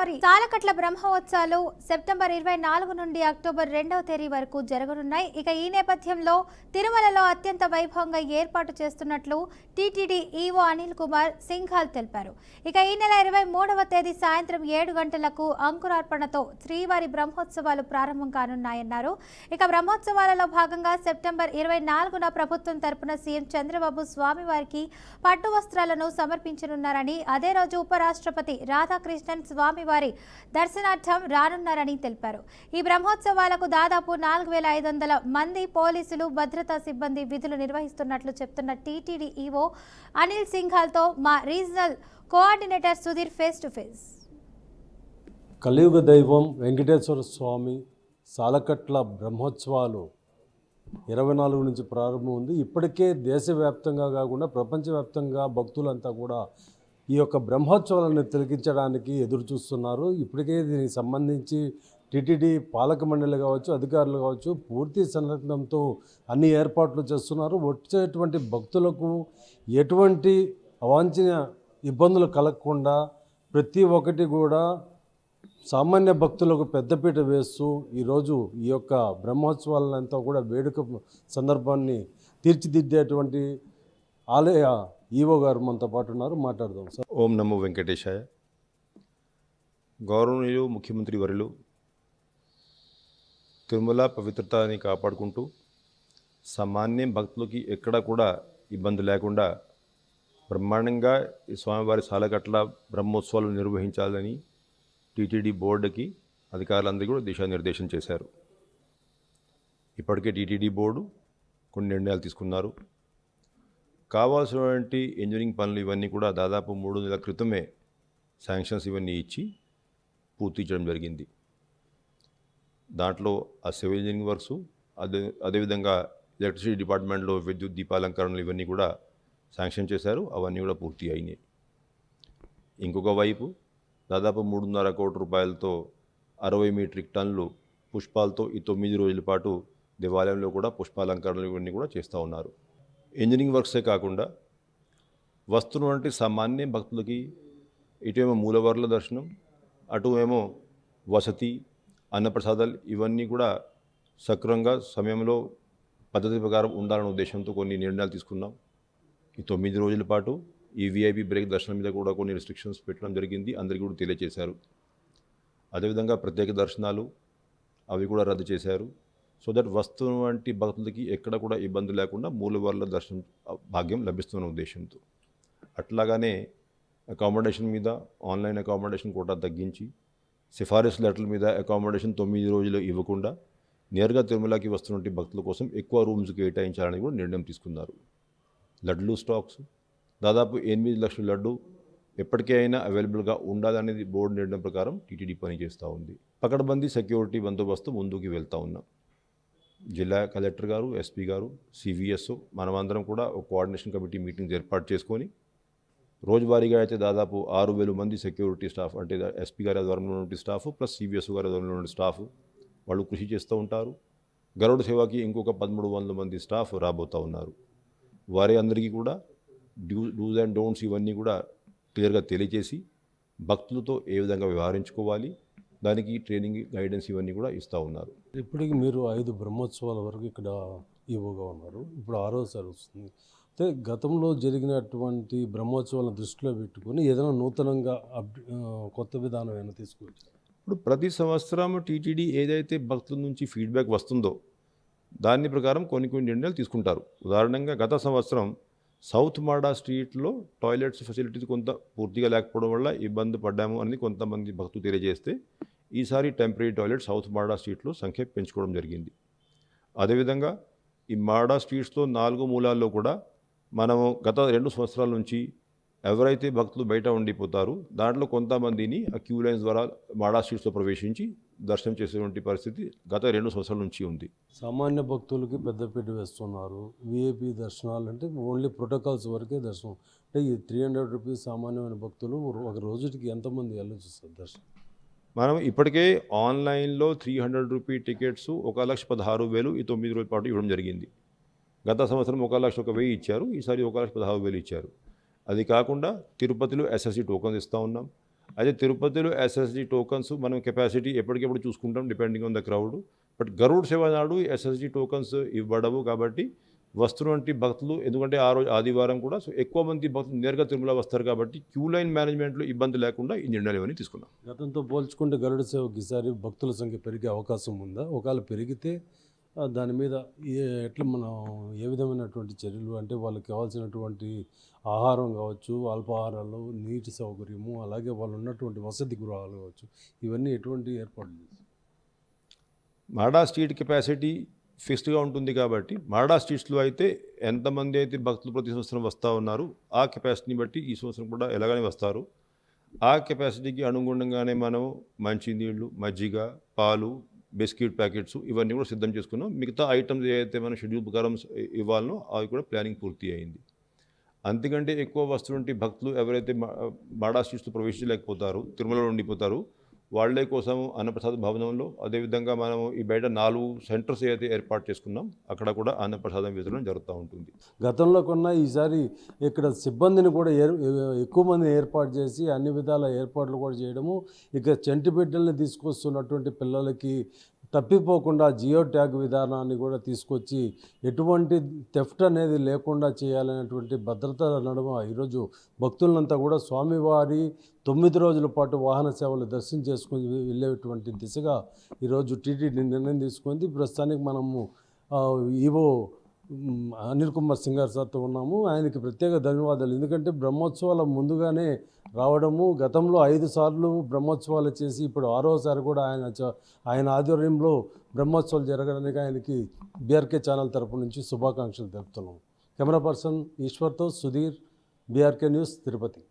స్వామివారి సాలకట్ల బ్రహ్మోత్సవాలు సెప్టెంబర్ 24 నుండి అక్టోబర్ 2వ తేదీ వరకు జరగనున్నాయి. ఇక ఈ నేపథ్యంలో తిరుమలలో అత్యంత వైభవంగా ఏర్పాటు చేస్తున్నట్లు టీటీడీ ఈవో అనిల్ కుమార్ సింఘాల్ తెలిపారు. ఇక ఈ నెల 23వ తేదీ సాయంత్రం 7 గంటలకు అంకురార్పణతో శ్రీవారి బ్రహ్మోత్సవాలు ప్రారంభం కానున్నాయన్నారు. ఇక బ్రహ్మోత్సవాలలో భాగంగా సెప్టెంబర్ 24న ప్రభుత్వం తరపున సీఎం చంద్రబాబు స్వామివారికి పట్టు వస్త్రాలను సమర్పించనున్నారని, అదే రోజు ఉపరాష్ట్రపతి రాధాకృష్ణన్ స్వామివారి దర్శనార్థం రానున్నారని తెలిపారు. ఈ బ్రహ్మోత్సవాలకు దాదాపు 4500 మంది పోలీసులు, భద్రతా సిబ్బంది విధులు నిర్వహిస్తున్నట్లు చెప్తున్న టీటీడీ ఈవో అనిల్ సింఘాల్తో మా regional coordinator Sudheer face to face. కలియుగ దైవం వెంకటేశ్వర స్వామి సాలకట్ల బ్రహ్మోత్సవాలు 24 నుంచి ప్రారంభం ఉంది. ఇప్పటికే దేశవ్యాప్తంగా కాకుండా ప్రపంచవ్యాప్తంగా భక్తులంతా కూడా ఈ యొక్క బ్రహ్మోత్సవాలను తిలకించడానికి ఎదురు చూస్తున్నారు. ఇప్పటికే దీనికి సంబంధించి టీటీడీ పాలక మండలి కావచ్చు, అధికారులు కావచ్చు పూర్తి సంరక్షణతో అన్ని ఏర్పాట్లు చేస్తున్నారు. వచ్చేటువంటి భక్తులకు ఎటువంటి అవాంఛనీయ ఇబ్బందులు కలగకుండా ప్రతి ఒక్కటి కూడా సామాన్య భక్తులకు పెద్దపీట వేస్తూ ఈరోజు ఈ యొక్క బ్రహ్మోత్సవాలంతా కూడా వేడుక సందర్భాన్ని తీర్చిదిద్దేటువంటి ఆలయ ఈవో గారు మనతో పాటు ఉన్నారు, మాట్లాడదాం సార్. ఓం నమో వెంకటేశాయ. గౌరవనీయులు ముఖ్యమంత్రి వర్యులు తిరుమల పవిత్రతని కాపాడుకుంటూ సామాన్య భక్తులకి ఎక్కడ కూడా ఇబ్బంది లేకుండా బ్రహ్మాండంగా ఈ స్వామివారి సాలకట్ల బ్రహ్మోత్సవాలు నిర్వహించాలని టీటీడీ బోర్డుకి అధికారులందరూ కూడా దిశానిర్దేశం చేశారు. ఇప్పటికే టీటీడీ బోర్డు కొన్ని నిర్ణయాలు తీసుకున్నారు. కావాల్సినటువంటి ఇంజనీరింగ్ పనులు ఇవన్నీ కూడా దాదాపు 3 నెలల క్రితమే శాంక్షన్స్ ఇవన్నీ ఇచ్చి పూర్తి చేయడం జరిగింది. దాంట్లో ఆ సివిల్ ఇంజనీరింగ్ వర్క్స్, అదేవిధంగా ఎలక్ట్రిసిటీ డిపార్ట్మెంట్లో విద్యుత్ దీపాలంకరణలు ఇవన్నీ కూడా శాంక్షన్ చేశారు. అవన్నీ కూడా పూర్తి అయినాయి. ఇంకొక వైపు దాదాపు 3.5 కోట్ల రూపాయలతో 60 మెట్రిక్ టన్నులు పుష్పాలతో ఈ 9 రోజుల పాటు దేవాలయంలో కూడా పుష్పాలంకరణలు ఇవన్నీ కూడా చేస్తూ ఉన్నారు. ఇంజనీరింగ్ వర్క్సే కాకుండా వస్తున్నటువంటి సామాన్య భక్తులకి ఇటేమో మూలవర్ల దర్శనం, అటు ఏమో వసతి, అన్నప్రసాదాలు ఇవన్నీ కూడా సక్రమంగా సమయంలో పద్ధతి ప్రకారం ఉండాలనే ఉద్దేశంతో కొన్ని నిర్ణయాలు తీసుకున్నాం. ఈ 9 రోజుల పాటు ఈ విఐపి బ్రేక్ దర్శనం మీద కూడా కొన్ని రిస్ట్రిక్షన్స్ పెట్టడం జరిగింది, అందరికీ కూడా తెలియజేశారు. అదేవిధంగా ప్రత్యేక దర్శనాలు అవి కూడా రద్దు చేశారు. సో దట్ వస్తున్నటువంటి భక్తులకి ఎక్కడ కూడా ఇబ్బంది లేకుండా మూలవర్ల దర్శనం భాగ్యం లభిస్తున్న ఉద్దేశంతో. అట్లాగానే అకామిడేషన్ మీద ఆన్లైన్ అకామిడేషన్ కూడా తగ్గించి సిఫారసు లెటర్ల మీద అకామిడేషన్ 9 రోజులు ఇవ్వకుండా నేరుగా తిరుమలకి వస్తున్నటువంటి భక్తుల కోసం ఎక్కువ రూమ్స్ కేటాయించాలని కూడా నిర్ణయం తీసుకున్నారు. లడ్లు స్టాక్స్ దాదాపు 8 లక్షల లడ్డు ఎప్పటికీ అయినా అవైలబుల్గా ఉండాలనేది బోర్డు నిర్ణయం ప్రకారం టీటీడీ పనిచేస్తూ ఉంది. పకడ్బందీ సెక్యూరిటీ బందోబస్తు ముందుకు వెళ్తూ ఉన్నాం. జిల్లా కలెక్టర్ గారు, ఎస్పీ గారు, సివిఎస్ మనమందరం కూడా ఒక కోఆర్డినేషన్ కమిటీ మీటింగ్స్ ఏర్పాటు చేసుకొని రోజువారీగా అయితే దాదాపు 6,000 మంది సెక్యూరిటీ స్టాఫ్, అంటే ఎస్పీ గారి ఆధ్వర్యంలో ఉన్న స్టాఫ్ ప్లస్ సివిఎస్ గారి ఆధ్వర్యంలో ఉన్న స్టాఫ్ వాళ్ళు కృషి చేస్తూ ఉంటారు. గరుడ సేవకి ఇంకొక 1,300 మంది స్టాఫ్ రాబోతూ ఉన్నారు. వారి అందరికీ కూడా డూస్ అండ్ డోంట్స్ ఇవన్నీ కూడా క్లియర్గా తెలియజేసి భక్తులతో ఏ విధంగా వ్యవహరించుకోవాలి, దానికి ట్రైనింగ్, గైడెన్స్ ఇవన్నీ కూడా ఇస్తూ ఉన్నారు. ఇప్పటికి మీరు 5 బ్రహ్మోత్సవాల వరకు ఇక్కడ ఈవోగా ఉన్నారు. ఇప్పుడు 6వసారి వస్తుంది. అయితే గతంలో జరిగినటువంటి బ్రహ్మోత్సవాలను దృష్టిలో పెట్టుకొని ఏదైనా నూతనంగా కొత్త విధానం ఏమైనా తీసుకోవచ్చు? ఇప్పుడు ప్రతి సంవత్సరం టీటీడీ ఏదైతే భక్తుల నుంచి ఫీడ్బ్యాక్ వస్తుందో దాని ప్రకారం కొన్ని నిర్ణయాలు తీసుకుంటారు. ఉదాహరణంగా గత సంవత్సరం సౌత్ మాడా స్ట్రీట్లో టాయిలెట్స్ ఫెసిలిటీస్ కొంత పూర్తిగా లేకపోవడం వల్ల ఇబ్బంది పడ్డాము అని కొంతమంది భక్తులు తెలియజేస్తే ఈసారి టెంపరీ టాయిలెట్ సౌత్ మాడా స్ట్రీట్లో సంఖ్య పెంచుకోవడం జరిగింది. అదేవిధంగా ఈ మాడా స్ట్రీట్స్లో 4 మూలాల్లో కూడా మనము గత 2 సంవత్సరాల నుంచి ఎవరైతే భక్తులు బయట ఉండిపోతారు దాంట్లో కొంతమందిని ఆ క్యూ లైన్స్ ద్వారా మాడా స్ట్రీట్స్లో ప్రవేశించి దర్శనం చేసేటువంటి పరిస్థితి గత 2 సంవత్సరాల నుంచి ఉంది. సామాన్య భక్తులకి పెద్దపీట వేస్తున్నారు. విఐపి దర్శనాలు అంటే ఓన్లీ ప్రోటోకాల్స్ వరకే దర్శనం. అంటే ఈ 300 రూపీస్ సామాన్యమైన భక్తులు ఒక రోజుకి ఎంతమంది వెళ్ళొచ్చు సార్ దర్శనం? మనం ఇప్పటికే ఆన్లైన్లో 300 రూపీ టికెట్స్ 1,16,000 ఈ 9 రోజుల పాటు ఇవ్వడం జరిగింది. గత సంవత్సరం 1,01,000 ఇచ్చారు, ఈసారి 1,16,000 ఇచ్చారు. అది కాకుండా తిరుపతిలో ఎస్ఎస్సి టోకన్స్ ఇస్తూ ఉన్నాం. అయితే తిరుపతిలో ఎస్ఎస్డి టోకన్స్ మనం కెపాసిటీ ఎప్పటికెప్పుడు చూసుకుంటాం depending on the crowd. But Garud సేవ నాడు ఎస్ఎస్డి టోకన్స్ ఇవ్వడము కాబట్టి వస్తున్నటువంటి భక్తులు, ఎందుకంటే ఆ రోజు ఆదివారం కూడా, సో ఎక్కువ మంది భక్తులు నేరుగా తిరుమల వస్తారు కాబట్టి క్యూ లైన్ మేనేజ్మెంట్లో ఇబ్బంది లేకుండా ఈ నిర్ణయాలు ఇవన్నీ తీసుకున్నాం. గతంతో పోల్చుకుంటే గరుడ సేవకి ఈసారి భక్తుల సంఖ్య పెరిగే అవకాశం ఉందా? ఒకవేళ పెరిగితే దాని మీద ఎట్లా మనం ఏ విధమైనటువంటి చర్యలు, అంటే వాళ్ళకి కావాల్సినటువంటి ఆహారం కావచ్చు, అల్పాహారాలు, నీటి సౌకర్యము, అలాగే వాళ్ళు ఉన్నటువంటి వసతి గృహాలు కావచ్చు, ఇవన్నీ ఎటువంటి ఏర్పాట్లు చేస్తారు? మాడా స్ట్రీట్ కెపాసిటీ ఫిక్స్డ్గా ఉంటుంది కాబట్టి మాడా స్ట్రీట్స్లో అయితే ఎంతమంది అయితే భక్తులు ప్రతి సంవత్సరం వస్తూ ఉన్నారు ఆ కెపాసిటీని బట్టి ఈ సంవత్సరం కూడా ఎలాగనే వస్తారు. ఆ కెపాసిటీకి అనుగుణంగానే మనం మంచినీళ్ళు, మజ్జిగ, పాలు, బిస్కెట్ ప్యాకెట్స్ ఇవన్నీ కూడా సిద్ధం చేసుకున్నాం. మిగతా ఐటమ్స్ ఏదైతే మనం షెడ్యూల్ ప్రకారం ఇవ్వాలనో అవి కూడా ప్లానింగ్ పూర్తి అయింది. అంతకంటే ఎక్కువ వస్తున్నటువంటి భక్తులు ఎవరైతే మాడా స్ట్రీట్స్లో ప్రవేశించలేకపోతారు, తిరుమలలో ఉండిపోతారు, వాళ్ళే కోసం అన్నప్రసాద భవనంలో, అదేవిధంగా మనం ఈ బయట 4 సెంటర్స్ ఏదైతే ఏర్పాటు చేసుకున్నాం అక్కడ కూడా అన్నప్రసాదం వితరణ జరుగుతూ ఉంటుంది. గతంలో కొన్న ఈసారి ఇక్కడ సిబ్బందిని కూడా ఎక్కువ మంది ఏర్పాటు చేసి అన్ని విధాల ఏర్పాట్లు కూడా చేయడము, ఇక చంటి బిడ్డల్ని తీసుకొస్తున్నటువంటి పిల్లలకి తప్పిపోకుండా జియో ట్యాగ్ విధానాన్ని కూడా తీసుకొచ్చి ఎటువంటి థెఫ్ట్ అనేది లేకుండా చేయాలనేటువంటి భద్రత నడుమ ఈరోజు భక్తులంతా కూడా స్వామివారి 9 రోజుల పాటు వాహన సేవలు దర్శనం చేసుకుని వెళ్ళేటువంటి దిశగా ఈరోజు టీటీడీ నిర్ణయం తీసుకుంది. ప్రస్తుతానికి మనము ఈవో అనిల్ కుమార్ సింగార్ సార్తో ఉన్నాము. ఆయనకి ప్రత్యేక ధన్యవాదాలు. ఎందుకంటే బ్రహ్మోత్సవాల ముందుగానే రావడము, గతంలో 5 సార్లు బ్రహ్మోత్సవాలు చేసి ఇప్పుడు 6వ సారి కూడా ఆయన ఆధ్వర్యంలో బ్రహ్మోత్సవాలు జరగడానికి ఆయనకి బీఆర్కే ఛానల్ తరపు నుంచి శుభాకాంక్షలు తెలుపుతున్నాం. కెమెరా పర్సన్ ఈశ్వర్తో సుధీర్, బీఆర్కే న్యూస్, తిరుపతి.